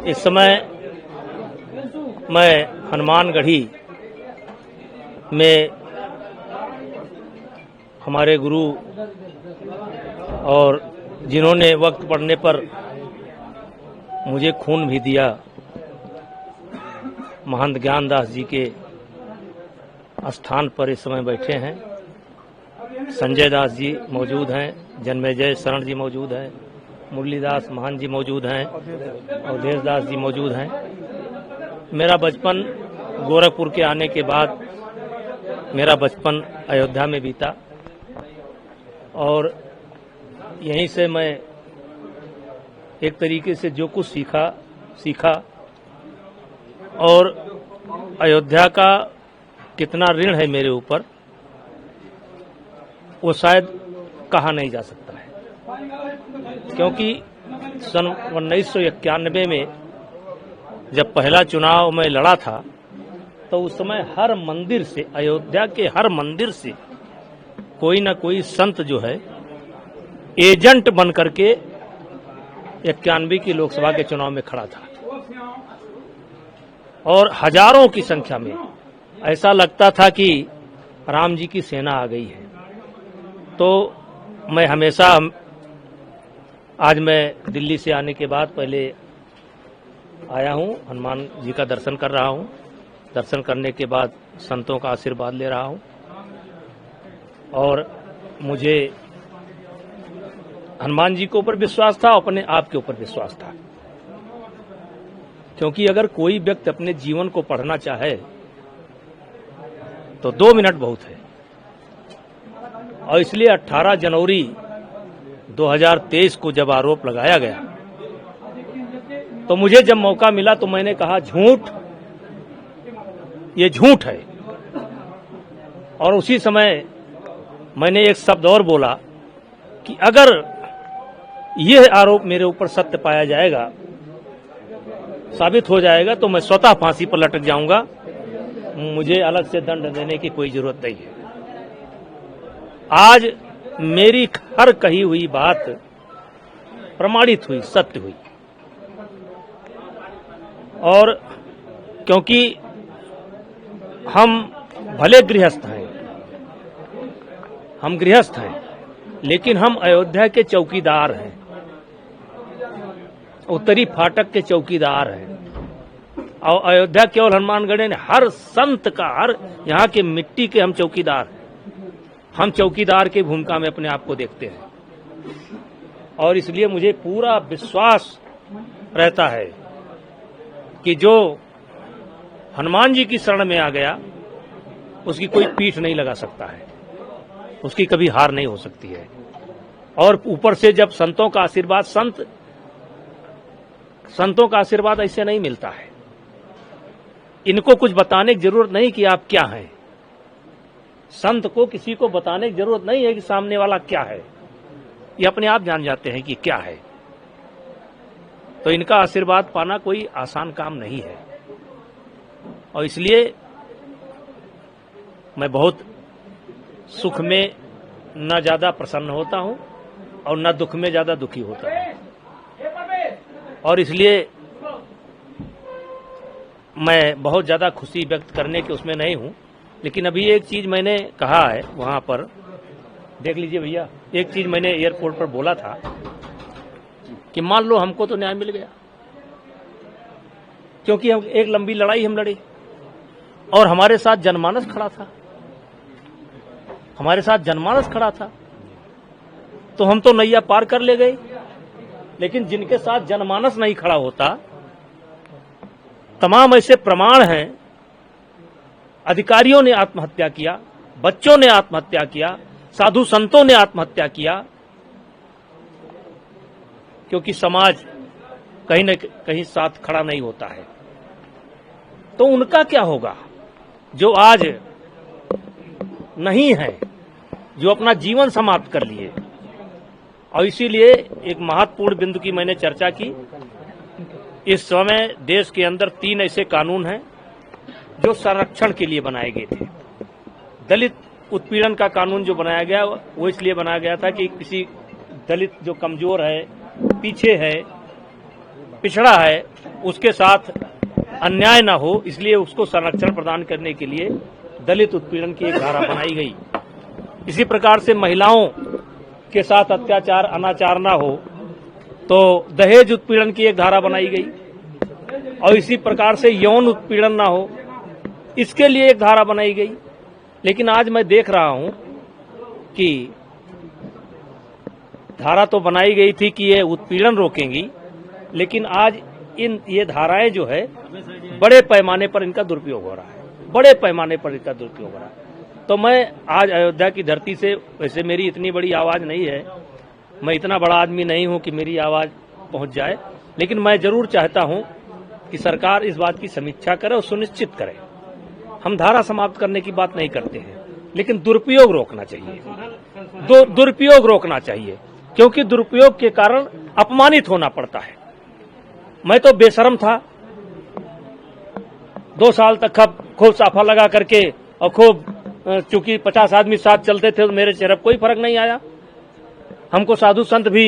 इस समय मैं हनुमानगढ़ी में हमारे गुरु और जिन्होंने वक्त पड़ने पर मुझे खून भी दिया, महंत ज्ञानदास जी के स्थान पर इस समय बैठे हैं। संजय दास जी मौजूद हैं, जन्मेजय शरण जी मौजूद हैं, मुरलीदास महान जी मौजूद हैं, अवधेश दास जी मौजूद हैं। मेरा बचपन गोरखपुर के आने के बाद मेरा बचपन अयोध्या में बीता और यहीं से मैं एक तरीके से जो कुछ सीखा और अयोध्या का कितना ऋण है मेरे ऊपर वो शायद कहा नहीं जा सकता है, क्योंकि सन 1991 में जब पहला चुनाव मैं लड़ा था तो उस समय हर मंदिर से, अयोध्या के हर मंदिर से कोई न कोई संत जो है एजेंट बन करके 91 की लोकसभा के चुनाव में खड़ा था और हजारों की संख्या में ऐसा लगता था कि राम जी की सेना आ गई है। तो मैं हमेशा, आज मैं दिल्ली से आने के बाद पहले आया हूं, हनुमान जी का दर्शन कर रहा हूं। दर्शन करने के बाद संतों का आशीर्वाद ले रहा हूं और मुझे हनुमान जी के ऊपर विश्वास था, अपने आप के ऊपर विश्वास था, क्योंकि अगर कोई व्यक्ति अपने जीवन को पढ़ना चाहे तो 2 मिनट बहुत है। और इसलिए 18 जनवरी 2023 को जब आरोप लगाया गया तो मुझे जब मौका मिला तो मैंने कहा झूठ, ये झूठ है। और उसी समय मैंने एक शब्द और बोला कि अगर यह आरोप मेरे ऊपर सत्य पाया जाएगा, साबित हो जाएगा, तो मैं स्वतः फांसी पर लटक जाऊंगा, मुझे अलग से दंड देने की कोई जरूरत नहीं है। आज मेरी हर कही हुई बात प्रमाणित हुई, सत्य हुई। और क्योंकि हम भले गृहस्थ हैं, हम गृहस्थ हैं, लेकिन हम अयोध्या के चौकीदार हैं, उत्तरी फाटक के चौकीदार हैं। और अयोध्या केवल हनुमानगढ़ ने, हर संत का, हर यहाँ के मिट्टी के हम चौकीदार हैं। हम चौकीदार की भूमिका में अपने आप को देखते हैं और इसलिए मुझे पूरा विश्वास रहता है कि जो हनुमान जी की शरण में आ गया उसकी कोई पीठ नहीं लगा सकता है, उसकी कभी हार नहीं हो सकती है। और ऊपर से जब संतों का आशीर्वाद, संतों का आशीर्वाद ऐसे नहीं मिलता है। इनको कुछ बताने की जरूरत नहीं कि आप क्या हैं। संत को किसी को बताने की जरूरत नहीं है कि सामने वाला क्या है, ये अपने आप जान जाते हैं कि क्या है। तो इनका आशीर्वाद पाना कोई आसान काम नहीं है और इसलिए मैं बहुत सुख में न ज्यादा प्रसन्न होता हूं और न दुख में ज्यादा दुखी होता हूं। और इसलिए मैं बहुत ज्यादा खुशी व्यक्त करने के उसमें नहीं हूं। लेकिन अभी एक चीज मैंने कहा है वहां पर, देख लीजिए भैया, एक चीज मैंने एयरपोर्ट पर बोला था कि मान लो हमको तो न्याय मिल गया, क्योंकि हम एक लंबी लड़ाई हम लड़े और हमारे साथ जनमानस खड़ा था, हमारे साथ जनमानस खड़ा था, तो हम तो नैया पार कर ले गए। लेकिन जिनके साथ जनमानस नहीं खड़ा होता, तमाम ऐसे प्रमाण हैं, अधिकारियों ने आत्महत्या किया, बच्चों ने आत्महत्या किया, साधु संतों ने आत्महत्या किया, क्योंकि समाज कहीं न कहीं साथ खड़ा नहीं होता है। तो उनका क्या होगा जो आज नहीं है, जो अपना जीवन समाप्त कर लिए। और इसीलिए एक महत्वपूर्ण बिंदु की मैंने चर्चा की। इस समय देश के अंदर 3 ऐसे कानून हैं जो संरक्षण के लिए बनाए गए थे। दलित उत्पीड़न का कानून जो बनाया गया वो इसलिए बनाया गया था कि किसी दलित जो कमजोर है, पीछे है, पिछड़ा है उसके साथ अन्याय न हो, इसलिए उसको संरक्षण प्रदान करने के लिए दलित उत्पीड़न की एक धारा बनाई गई। इसी प्रकार से महिलाओं के साथ अत्याचार अनाचार न हो तो दहेज उत्पीड़न की एक धारा बनाई गई, और इसी प्रकार से यौन उत्पीड़न न हो इसके लिए एक धारा बनाई गई। लेकिन आज मैं देख रहा हूं कि धारा तो बनाई गई थी कि ये उत्पीड़न रोकेंगी, लेकिन आज ये धाराएं जो है बड़े पैमाने पर इनका दुरुपयोग हो रहा है, बड़े पैमाने पर इनका दुरुपयोग हो रहा है। तो मैं आज अयोध्या की धरती से, वैसे मेरी इतनी बड़ी आवाज नहीं है, मैं इतना बड़ा आदमी नहीं हूं कि मेरी आवाज पहुंच जाए, लेकिन मैं जरूर चाहता हूं कि सरकार इस बात की समीक्षा करे और सुनिश्चित करे। हम धारा समाप्त करने की बात नहीं करते हैं, लेकिन दुरुपयोग रोकना चाहिए, दुरुपयोग रोकना चाहिए, क्योंकि दुरुपयोग के कारण अपमानित होना पड़ता है। मैं तो बेशर्म था, 2 साल तक खूब साफा लगा करके और खूब, चूंकि 50 आदमी साथ चलते थे तो मेरे चेहरे पर कोई फर्क नहीं आया, हमको साधु संत भी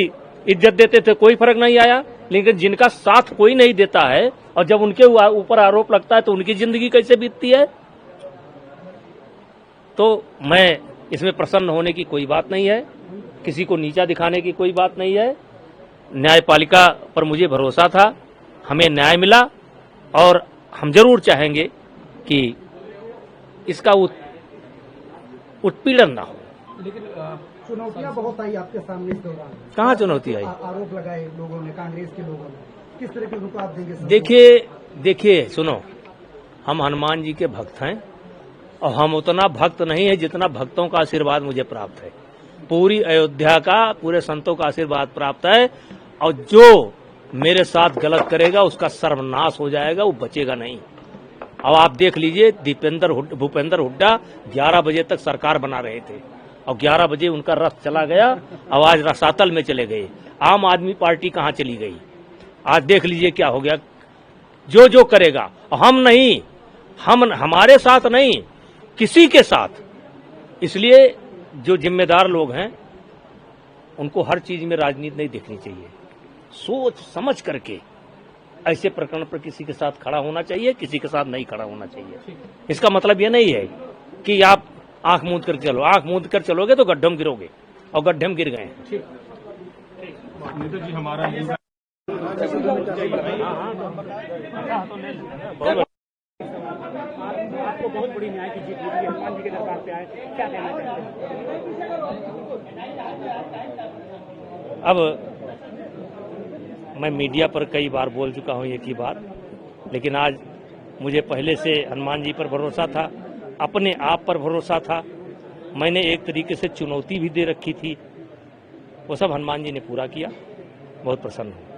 इज्जत देते थे, कोई फर्क नहीं आया। लेकिन जिनका साथ कोई नहीं देता है और जब उनके ऊपर आरोप लगता है तो उनकी जिंदगी कैसे बीतती है। तो मैं इसमें प्रसन्न होने की कोई बात नहीं है, किसी को नीचा दिखाने की कोई बात नहीं है। न्यायपालिका पर मुझे भरोसा था, हमें न्याय मिला और हम जरूर चाहेंगे कि इसका उत्पीड़न ना हो। लेकिन चुनौतियां बहुत आई आपके सामने इस दौरान। कहाँ चुनौती आई? आरोप लगाए लोगों ने, कांग्रेस के लोगों ने, किस तरह के रुख आप देंगे? देखिए सुनो, हम हनुमान जी के भक्त हैं और हम उतना भक्त नहीं है जितना भक्तों का आशीर्वाद मुझे प्राप्त है। पूरी अयोध्या का, पूरे संतों का आशीर्वाद प्राप्त है, और जो मेरे साथ गलत करेगा उसका सर्वनाश हो जाएगा, वो बचेगा नहीं। अब आप देख लीजिए, भूपेंद्र हुड्डा 11 बजे तक सरकार बना रहे थे और 11 बजे उनका रथ चला गया, अब आज रसातल में चले गए। आम आदमी पार्टी कहां चली गई? आज देख लीजिए क्या हो गया। जो जो करेगा, हम नहीं, हमारे साथ नहीं, किसी के साथ। इसलिए जो जिम्मेदार लोग हैं उनको हर चीज में राजनीति नहीं देखनी चाहिए, सोच समझ करके ऐसे प्रकरण पर किसी के साथ खड़ा होना चाहिए, किसी के साथ नहीं खड़ा होना चाहिए। इसका मतलब ये नहीं है कि आप आंख मूंद कर चलो, आंख मूंद कर चलोगे तो गड्ढे में गिरोगे, और गड्ढे में गिर गए हैं। आपको बहुत बड़ी न्याय की जीत मिली है, हनुमान जी के दरबार पे आए, क्या कहना चाहते हैं? अब मैं मीडिया पर कई बार बोल चुका हूं एक ही बात, लेकिन आज मुझे पहले से हनुमान जी पर भरोसा था, अपने आप पर भरोसा था। मैंने एक तरीके से चुनौती भी दे रखी थी, वो सब हनुमान जी ने पूरा किया। बहुत प्रसन्न हूं।